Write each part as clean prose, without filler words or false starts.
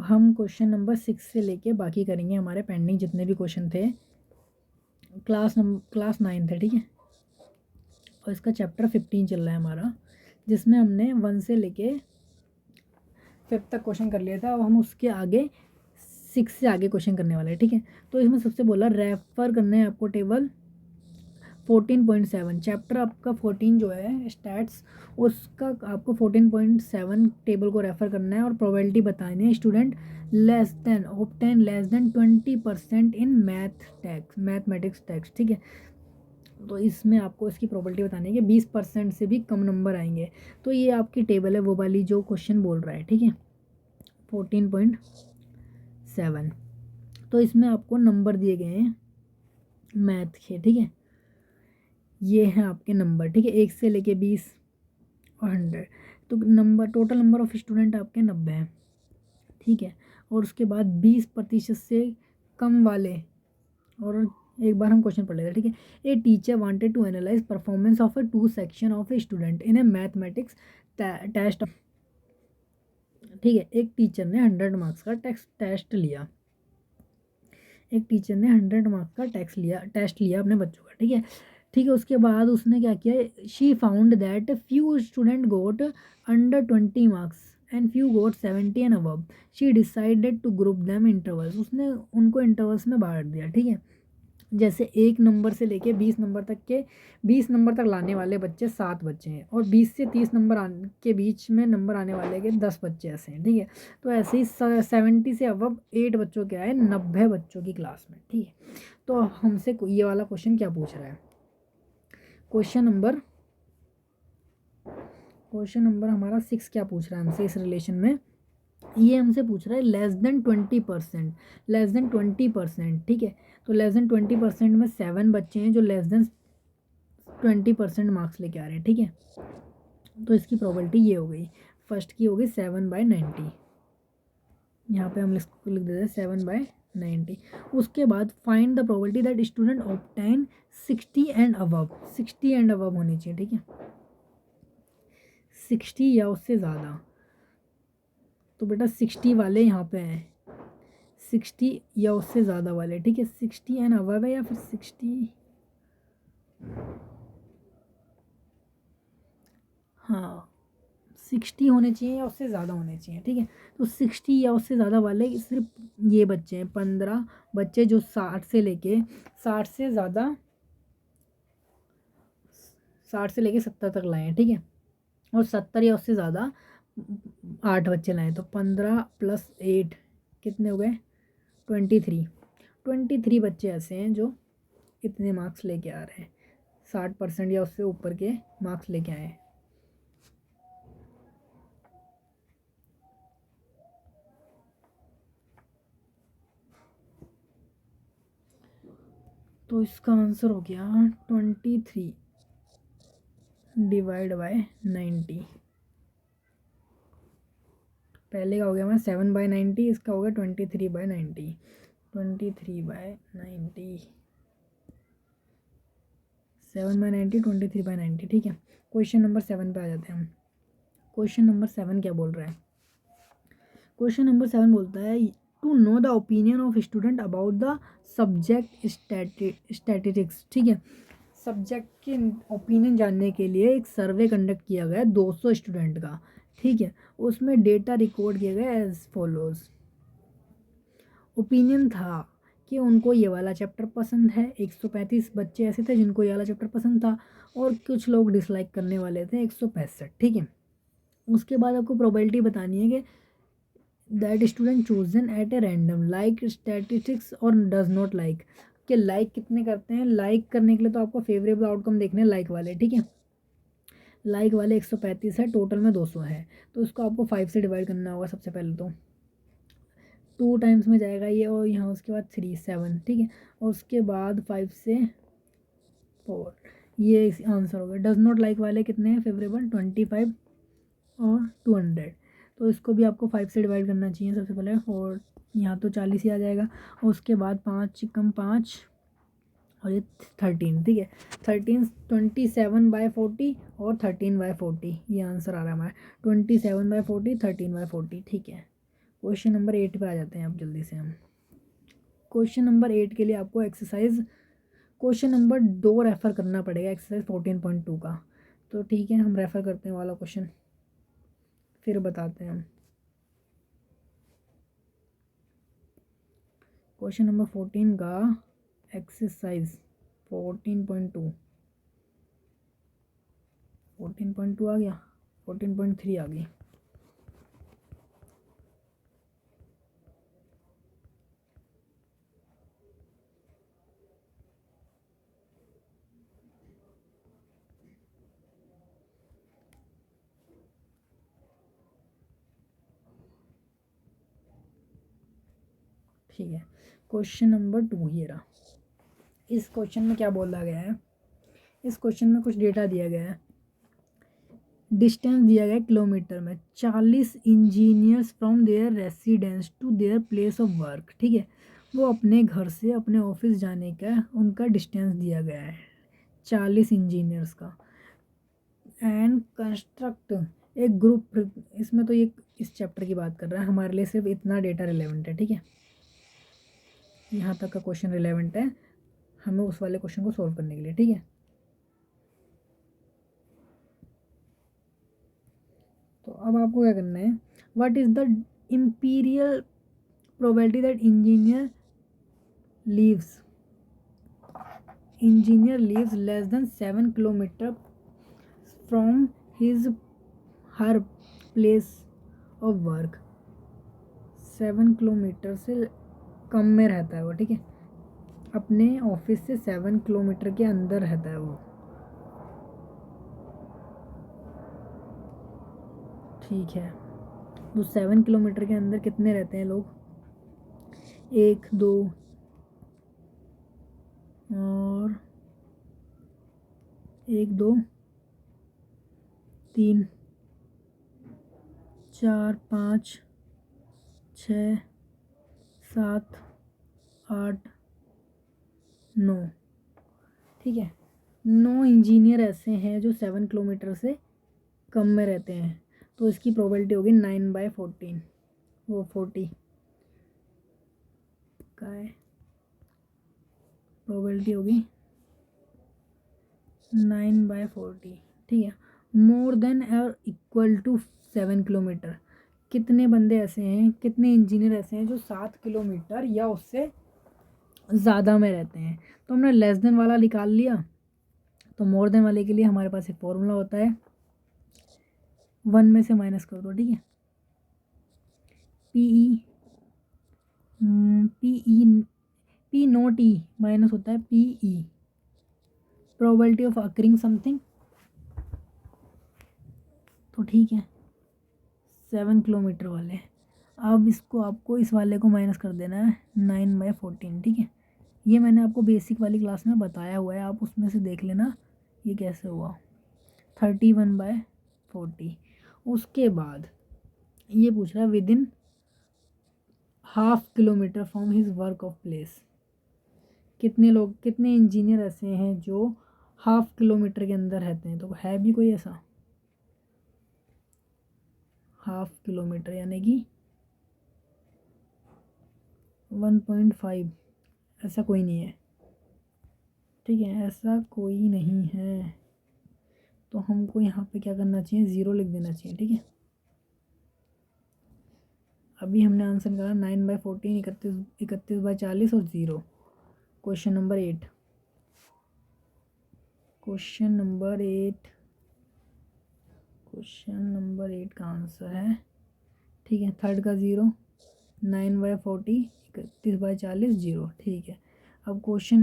हम question number 6 से लेके बाकी करेंगे, हमारे पेंडिंग जितने भी क्वेश्चन थे क्लास 9 थे, ठीक है। और इसका चैप्टर 15 चल रहा है हमारा, जिसमें हमने 1 से लेके 5 तक क्वेश्चन कर लिया था। अब हम उसके आगे 6 से आगे क्वेश्चन करने वाले हैं, ठीक है। तो इसमें सबसे बोला रेफर करना है आपको टेबल 14.7, चैप्टर आपका 14 जो है स्टैट्स, उसका आपको 14.7 टेबल को रेफर करना है और प्रोबेबिलिटी बतानी है student obtain less than 20% in mathematics text, ठीक है। तो इसमें आपको इसकी प्रोबेबिलिटी बतानी है कि 20% से भी कम नंबर आएंगे। तो ये आपकी टेबल है वो वाली जो क्वेश्चन बोल रहा है, ठीक है, 14.7। तो इसमें आपको नंबर दिए गए हैं मैथ के, ठीक है। ये हैं आपके नंबर, ठीक है, 1 से लेके 20 और 100। तो number total number of student आपके 90 हैं, ठीक है। और उसके बाद 20% से कम वाले, और एक बार हम क्वेश्चन पढ़ लेते हैं, ठीक है। A teacher wanted to analyse performance of a 2 section of a student in a mathematics test, ठीक है। एक टीचर ने 100 मार्क्स का टेस्ट लिया, एक टीचर ने 100 मार्क्स का टेस्ट लिया अपने बच्चों का, ठीक है, ठीक है। उसके बाद उसने क्या किया, she found that few student got under 20 marks and few got 70 and above. She decided to group them intervals, उसने उनको इंटरवल्स में बांट दिया, ठीक है। जैसे 1 नंबर से लेके 20 नंबर तक के 20 नंबर तक लाने वाले बच्चे 7 बच्चे हैं, और 20 से 30 नंबर के बीच में नंबर आने वाले के 10 बच्चे ऐसे हैं, ठीक है। तो ऐसे ही 70 से अबव 8 बच्चों के आए 90 बच्चों की क्लास में, ठीक है। तो हमसे ये वाला क्वेश्चन क्या पूछ रहा है, क्वेश्चन नंबर हमारा 6 क्या पूछ रहा है हमसे इस रिलेशन में। ये हमसे पूछ रहा है लेस देन 20%, ठीक है। तो लेस देन 20% में 7 बच्चे हैं जो लेस देन 20% मार्क्स लेके आ रहे हैं, ठीक है। तो इसकी प्रोबेबिलिटी ये हो गई, फर्स्ट की हो गई 7/90, यहाँ पे हम लिख देते हैं 7/90। उसके बाद find the probability that student obtain 60 and above, 60 and above होनी चाहिए, ठीक है, 60 या उससे ज़्यादा। तो बेटा 60 वाले यहाँ पे हैं, 60 या उससे ज़्यादा वाले, ठीक है, 60 एंड अबव है या फिर 60, हाँ 60 होने चाहिए या उससे ज़्यादा होने चाहिए, ठीक है। तो 60 या उससे ज़्यादा वाले सिर्फ ये बच्चे हैं, 15 बच्चे जो 60 से लेके 70 तक लाए हैं, ठीक है। और 70 या उससे ज़्यादा 8 बच्चे लाए, तो 15 + 8 कितने हो गए, 23 बच्चे ऐसे हैं जो इतने मार्क्स लेके आ रहे हैं, 60% या उससे ऊपर के मार्क्स लेके आए हैं। तो इसका आंसर हो गया 23 / 90। पहले का हो गया मैं 7/90, इसका हो गया 23/90, 23/90, 7/90, 23/90, ठीक है। क्वेश्चन नंबर 7 पे आ जाते हैं हम। क्वेश्चन नंबर 7 क्या बोल रहा है, क्वेश्चन नंबर 7 बोलता है to know the opinion of student about the subject statistics, ठीक है। सब्जेक्ट के ओपिनियन जानने के लिए एक सर्वे कंडक्ट किया गया 200 स्टूडेंट का, ठीक है। उसमें डेटा रिकॉर्ड किए गए एज फॉलोज। ओपिनियन था कि उनको ये वाला चैप्टर पसंद है, 135 बच्चे ऐसे थे जिनको ये वाला चैप्टर पसंद था, और कुछ लोग डिसलाइक करने वाले थे 165, ठीक है। उसके बाद आपको प्रोबेबिलिटी बतानी है कि that student chosen eight a random like statistics और डज नॉट लाइक, कि लाइक कितने करते हैं। लाइक करने के लिए तो आपको फेवरेबल आउटकम देखने हैं लाइक वाले, ठीक है। लाइक वाले 135 है, टोटल में 200 है, तो इसको आपको 5 से डिवाइड करना होगा। सबसे पहले तो 2 टाइम्स में जाएगा ये, और यहाँ उसके बाद 3 7, ठीक है। और उसके बाद 5 से 4, ये आंसर होगा। डज नॉट लाइक वाले कितने हैं फेवरेबल, 25 और 200, तो इसको भी आपको 5 से डिवाइड करना चाहिए सबसे पहले, और यहाँ तो 40 ही आ जाएगा। और उसके बाद 5 कम 5 और ये 13, ठीक है। 13 27/40 और 13/40, ये आंसर आ रहा है हमारा 27/40, 13/40, ठीक है। क्वेश्चन नंबर 8 पे आ जाते हैं अब जल्दी से हम। क्वेश्चन नंबर 8 के लिए आपको एक्सरसाइज क्वेश्चन नंबर 2 रेफ़र करना पड़ेगा, एक्सरसाइज 14.2 का। तो ठीक है, हम रेफ़र करते हैं वाला क्वेश्चन, फिर बताते हैं हम। क्वेश्चन नंबर 14 का एक्सरसाइज 14.2 14.2 आ गया, 14.3 आ गई। ठीक है, क्वेश्चन नंबर 2 ये रहा। इस क्वेश्चन में क्या बोला गया है, इस क्वेश्चन में कुछ डेटा दिया गया है, डिस्टेंस दिया गया है किलोमीटर में। 40 engineers from their residence to their place of work. ठीक है, वो अपने घर से अपने ऑफिस जाने का उनका डिस्टेंस दिया गया है 40 इंजीनियर्स का। एंड कंस्ट्रक्ट एक ग्रुप, इसमें तो ये इस चैप्टर की बात कर रहा है, हमारे लिए सिर्फ इतना डेटा रिलेवेंट है। ठीक है, यहाँ तक का क्वेश्चन रिलेवेंट है हमें उस वाले क्वेश्चन को सॉल्व करने के लिए। ठीक है, तो अब आपको क्या करना है, what is the imperial probability that leaves engineer leaves less than 7 kilometre from his her place of work. 7 kilometre से कम में रहता है वो। ठीक है, अपने ऑफिस से 7 किलोमीटर के अंदर रहता है वो। ठीक है, तो 7 किलोमीटर के अंदर कितने रहते हैं लोग, 1 2 और 1 2 3 4 5 6 7 8 9। ठीक है, 9 इंजीनियर ऐसे हैं जो 7 किलोमीटर से कम में रहते हैं, तो इसकी प्रोबेबिलिटी होगी 9/14। वो 40 का है, प्रोबेबिलिटी होगी 9/40। ठीक है, मोर देन और इक्वल टू 7 किलोमीटर। कितने बंदे ऐसे हैं, कितने इंजीनियर ऐसे हैं जो 7 किलोमीटर या उससे ज़्यादा में रहते हैं। तो हमने लेस देन वाला निकाल लिया, तो मोर देन वाले के लिए हमारे पास एक फॉर्मूला होता है, 1 में से माइनस कर दो। ठीक है, पी नॉट ई माइनस होता है P E, probability of occurring something. तो ठीक है, 7 किलोमीटर वाले, अब इसको आपको इस वाले को माइनस कर देना है 9/14। ठीक है, ये मैंने आपको बेसिक वाली क्लास में बताया हुआ है, आप उसमें से देख लेना ये कैसे हुआ। 31/40। उसके बाद ये पूछ रहा है with in half kilometre from his work of place. कितने लोग, कितने इंजीनियर ऐसे हैं जो हाफ किलोमीटर के अंदर रहते हैं, तो है भी कोई ऐसा हाफ किलोमीटर यानी कि 1.5, ऐसा कोई नहीं है। ठीक है, ऐसा कोई नहीं है, तो हमको यहाँ पे क्या करना चाहिए, 0 लिख देना चाहिए। ठीक है, अभी हमने आंसर निकाला 9/14, 31/40 और 0। Question number 8, question number 8, question number 8 का आंसर है, ठीक है, थर्ड का 0, 9/40, 31/40, 0। ठीक है, अब क्वेश्चन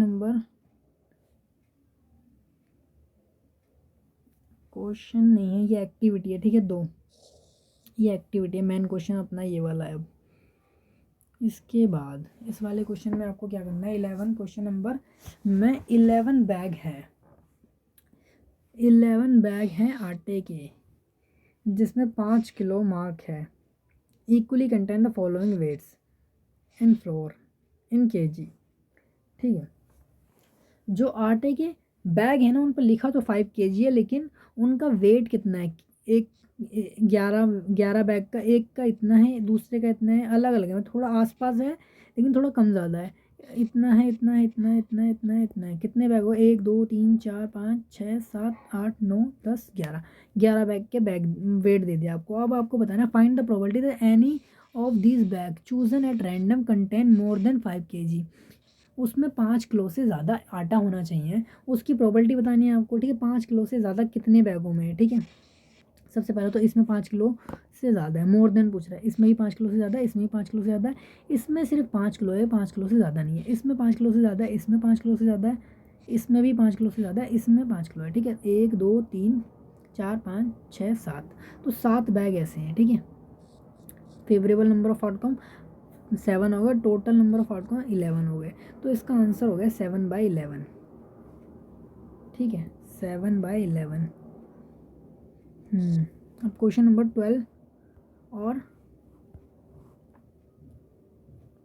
नहीं है, ये एक्टिविटी है। ठीक है, 2, ये एक्टिविटी है, मेन क्वेश्चन अपना ये वाला है। अब इसके बाद इस वाले क्वेश्चन में आपको क्या करना है, 11 क्वेश्चन नंबर में 11 बैग है, 11 बैग हैं आटे के जिसमें 5 किलो मार्क है। Equally contain the following weights in flour in KG. ठीक है, जो आटे के बैग है ना उन पर लिखा तो 5 kg है, लेकिन उनका वेट कितना है, एक 11 बैग का एक का इतना है, दूसरे का इतना है, अलग अलग है, मतलब थोड़ा आसपास है लेकिन थोड़ा कम ज़्यादा है। इतना है, इतना है, इतना है, इतना है, इतना है, इतना है। कितने बैग हो? 1 2 3 4 5 6 7 8 9 10 11। 11 बैग के बैग वेट दे दिया आपको। अब आपको बताना find the probability that any of these bag chosen at random contain more than 5 kg। उसमें 5 किलो से ज़्यादा आटा होना चाहिए, उसकी प्रोबेबिलिटी बतानी है आपको, ठीक है। 5 किलो से ज़्यादा कितने बैगों में है, ठीक है। सबसे पहले तो इसमें 5 किलो से ज़्यादा है, मोर देन पूछ रहा है। इसमें भी 5 किलो से ज़्यादा है, इसमें भी 5 किलो से ज़्यादा है, इसमें सिर्फ 5 किलो है, 5 किलो से ज़्यादा नहीं है। इसमें 5 किलो से ज़्यादा है, इसमें 5 किलो से ज़्यादा है, इसमें भी 5 किलो से ज़्यादा है, इसमें 5 किलो है, ठीक है। 1 2 3 4 5 6 7, तो 7 बैग ऐसे हैं, ठीक है। फेवरेबल नंबर ऑफ आउटकम 7 हो गए, टोटल नंबर ऑफ आउटकम 11 हो गए। तो इसका आंसर हो गया 7/11, ठीक है, 7/11। अब क्वेश्चन नंबर 12 और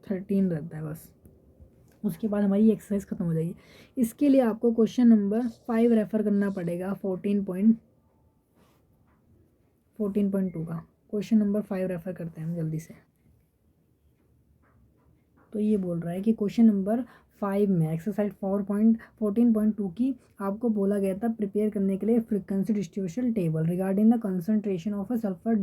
13 रहता है बस, उसके बाद हमारी एक्सरसाइज खत्म हो जाएगी। इसके लिए आपको क्वेश्चन नंबर 5 रेफर करना पड़ेगा 14.2 का। क्वेश्चन नंबर 5 रेफर करते हैं हम जल्दी से। तो ये बोल रहा है कि क्वेश्चन नंबर 5 में एक्सरसाइज 14.2 की आपको बोला गया था प्रिपेयर करने के लिए frequency distribution table regarding the concentration of a sulphur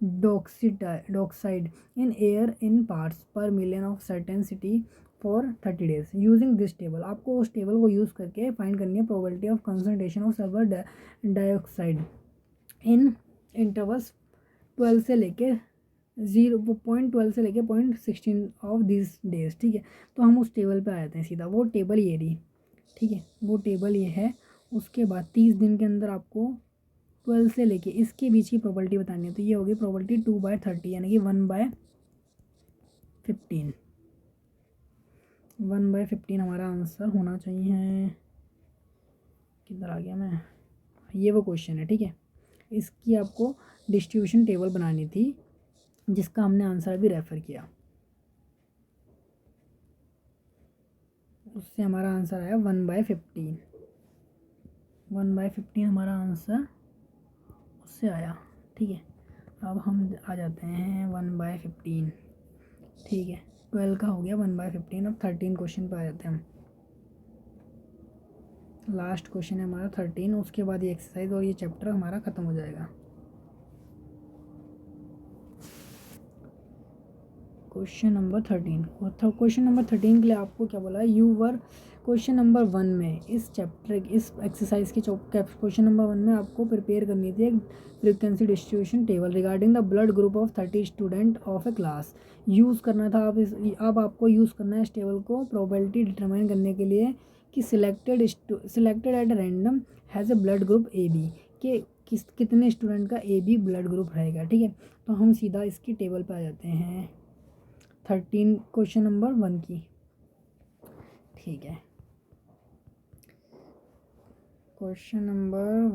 dioxide in air in parts per million of certain city for 30 days using this table. आपको उस टेबल को यूज़ करके फाइंड करनी है probability of concentration of sulphur dioxide in intervals 12 से लेके 0.12 से लेके 0.16 ऑफ दिस डेज, ठीक है। तो हम उस टेबल पे आ जाते हैं सीधा। वो टेबल ये रही, ठीक है, वो टेबल ये है। उसके बाद 30 दिन के अंदर आपको 12 से लेके इसके बीच की प्रोबेबिलिटी बतानी है। तो ये होगी प्रोबेबिलिटी 2/30, यानी कि 1/15। 1/15 हमारा आंसर होना चाहिए। किधर आ गया मैं? ये वो क्वेश्चन है, ठीक है। इसकी आपको डिस्ट्रीब्यूशन टेबल बनानी थी, जिसका हमने आंसर अभी रेफ़र किया। उससे हमारा आंसर आया 1/15। 1/15 हमारा आंसर उससे आया, ठीक है। अब हम आ जाते हैं 1/15, ठीक है। 12 का हो गया 1/15। अब 13 क्वेश्चन पे आ जाते हैं हम। लास्ट क्वेश्चन है हमारा 13, उसके बाद ये एक्सरसाइज और ये चैप्टर हमारा ख़त्म हो जाएगा। Question number 13। क्वेश्चन नंबर 13 के लिए आपको क्या बोला है? यू वर क्वेश्चन नंबर 1 में इस चैप्टर इस एक्सरसाइज के क्वेश्चन नंबर 1 में आपको प्रिपेयर करनी थी एक frequency distribution table regarding the blood group of 30 student of A class. Use करना था आप अब आपको यूज़ करना है इस टेबल को प्रोबेबिलिटी डिटरमाइन करने के लिए कि selected at random has a blood group A B, के कितने स्टूडेंट का ए बी ब्लड ग्रुप रहेगा, ठीक है। तो हम सीधा इसकी टेबल पर आ जाते हैं 13 क्वेश्चन नंबर 1 की, ठीक है। क्वेश्चन नंबर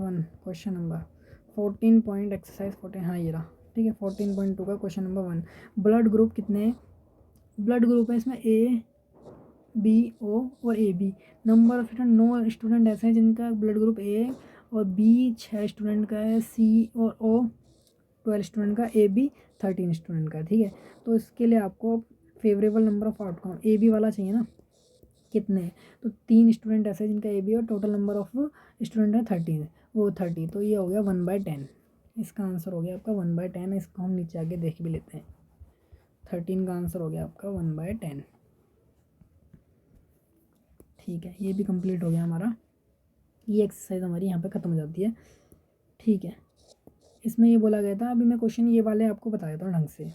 14 पॉइंट एक्सरसाइज 14, हाँ ये रहा, ठीक है। 14.2 का क्वेश्चन नंबर 1। ब्लड ग्रुप कितने ब्लड ग्रुप है इसमें? ए बी ओ और A B. Number of student 9 student ऐसे हैं जिनका ब्लड ग्रुप ए और बी 6 स्टूडेंट का है, सी और ओ 12 स्टूडेंट का, ए बी 13 स्टूडेंट का, ठीक है। तो इसके लिए आपको favourable number of outcome A B वाला चाहिए ना, कितने? तो 3 स्टूडेंट ऐसे जिनका ए बी और टोटल नंबर ऑफ स्टूडेंट है 13, वो 30। तो ये हो गया 1/10। इसका आंसर हो गया आपका 1/10। इसको हम नीचे आके देख भी लेते हैं। 13 का आंसर हो गया आपका 1/10, ठीक है। ये भी कंप्लीट हो गया हमारा। ये एक्सरसाइज हमारी यहाँ पे ख़त्म हो जाती है, ठीक है। इसमें ये बोला गया था, अभी मैं क्वेश्चन ये वाले आपको बता देता हूँ ढंग से।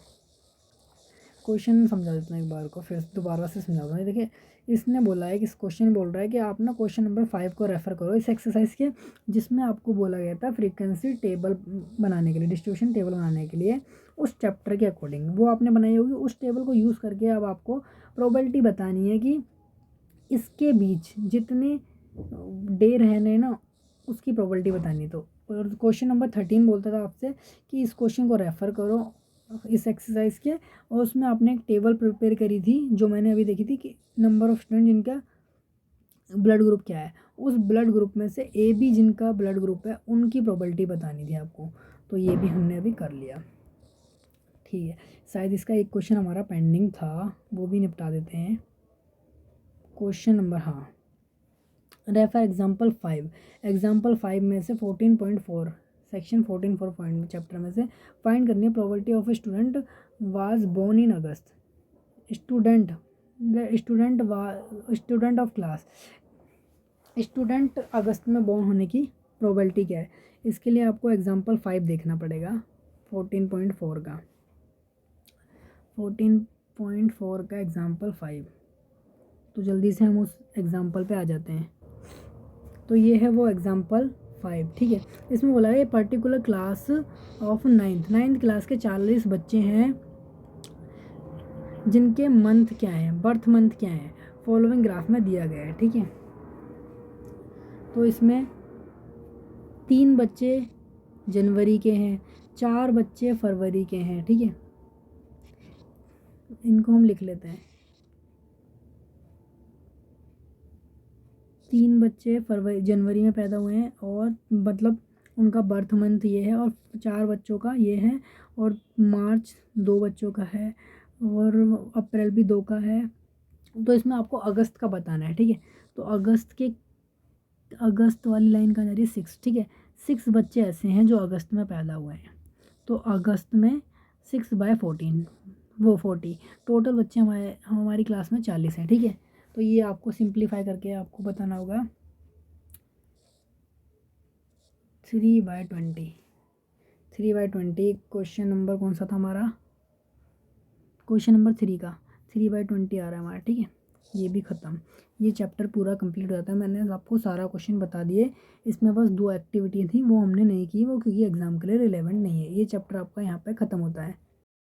क्वेश्चन समझा देता हूँ एक बार को, फिर दोबारा से समझाता हूँ। देखिए, इसने बोला है कि इस क्वेश्चन बोल रहा है कि आप ना क्वेश्चन नंबर 5 को रेफ़र करो इस एक्सरसाइज के, जिसमें आपको बोला गया था फ्रीक्वेंसी टेबल बनाने के लिए, डिस्ट्रीब्यूशन टेबल बनाने के लिए उस चैप्टर के अकॉर्डिंग वो आपने बनाई होगी। उस टेबल को यूज़ करके अब आपको प्रोबेबिलिटी बतानी है कि इसके बीच जितने डे रहने ना उसकी प्रोबेबिलिटी बतानी। तो क्वेश्चन नंबर 13 बोलता था आपसे कि इस क्वेश्चन को रेफ़र करो इस एक्सरसाइज के, और उसमें आपने एक टेबल प्रिपेयर करी थी जो मैंने अभी देखी थी कि नंबर ऑफ स्टूडेंट जिनका ब्लड ग्रुप क्या है, उस ब्लड ग्रुप में से ए बी जिनका ब्लड ग्रुप है उनकी प्रोबेबिलिटी बतानी थी आपको। तो ये भी हमने अभी कर लिया। ठीक है, शायद इसका एक क्वेश्चन हमारा पेंडिंग था, वो भी निपटा देते हैं। क्वेश्चन नंबर, हाँ, रेफर एग्जाम्पल 5। एग्जाम्पल 5 में से 14.4 सेक्शन 14.4 पॉइंट चैप्टर में से फाइंड करनी है probability of a student was born in August. Student student of class, student अगस्त में बोर्न होने की प्रोबेबिलिटी क्या है। इसके लिए आपको एग्जाम्पल 5 देखना पड़ेगा 14.4 का, 14.4 का एग्जाम्पल 5। तो जल्दी से हम उस एग्जाम्पल पे आ जाते हैं। तो ये है वो एग्जाम्पल 5। ठीक है, इसमें बोला है particular class of ninth class के 40 बच्चे हैं जिनके मंथ क्या है, बर्थ मंथ क्या है, फॉलोइंग ग्राफ में दिया गया है। ठीक है, तो इसमें 3 बच्चे जनवरी के हैं, 4 बच्चे फरवरी के हैं। ठीक है, इनको हम लिख लेते हैं। 3 बच्चे जनवरी में पैदा हुए हैं और मतलब उनका बर्थ मंथ ये है, और 4 बच्चों का ये है, और मार्च 2 बच्चों का है, और अप्रैल भी 2 का है। तो इसमें आपको अगस्त का बताना है। ठीक है, तो अगस्त वाली लाइन कहाँ जा रही है, 6। ठीक है, 6 बच्चे ऐसे हैं जो अगस्त में पैदा हुए हैं। तो अगस्त में 6/14 वो 40, टोटल बच्चे हमारी क्लास में 40 हैं। ठीक है, तो ये आपको सिंप्लीफाई करके आपको बताना होगा 3/20। 3/20 क्वेश्चन नंबर कौन सा था हमारा, क्वेश्चन नंबर 3 का 3/20 आ रहा है हमारा। ठीक है, ये भी ख़त्म, ये चैप्टर पूरा कंप्लीट हो जाता है। मैंने आपको सारा क्वेश्चन बता दिए। इसमें बस 2 एक्टिविटी थी वो हमने नहीं की, वो क्योंकि एग्ज़ाम के लिए रिलेवेंट नहीं है। ये चैप्टर आपका यहाँ पे ख़त्म होता है।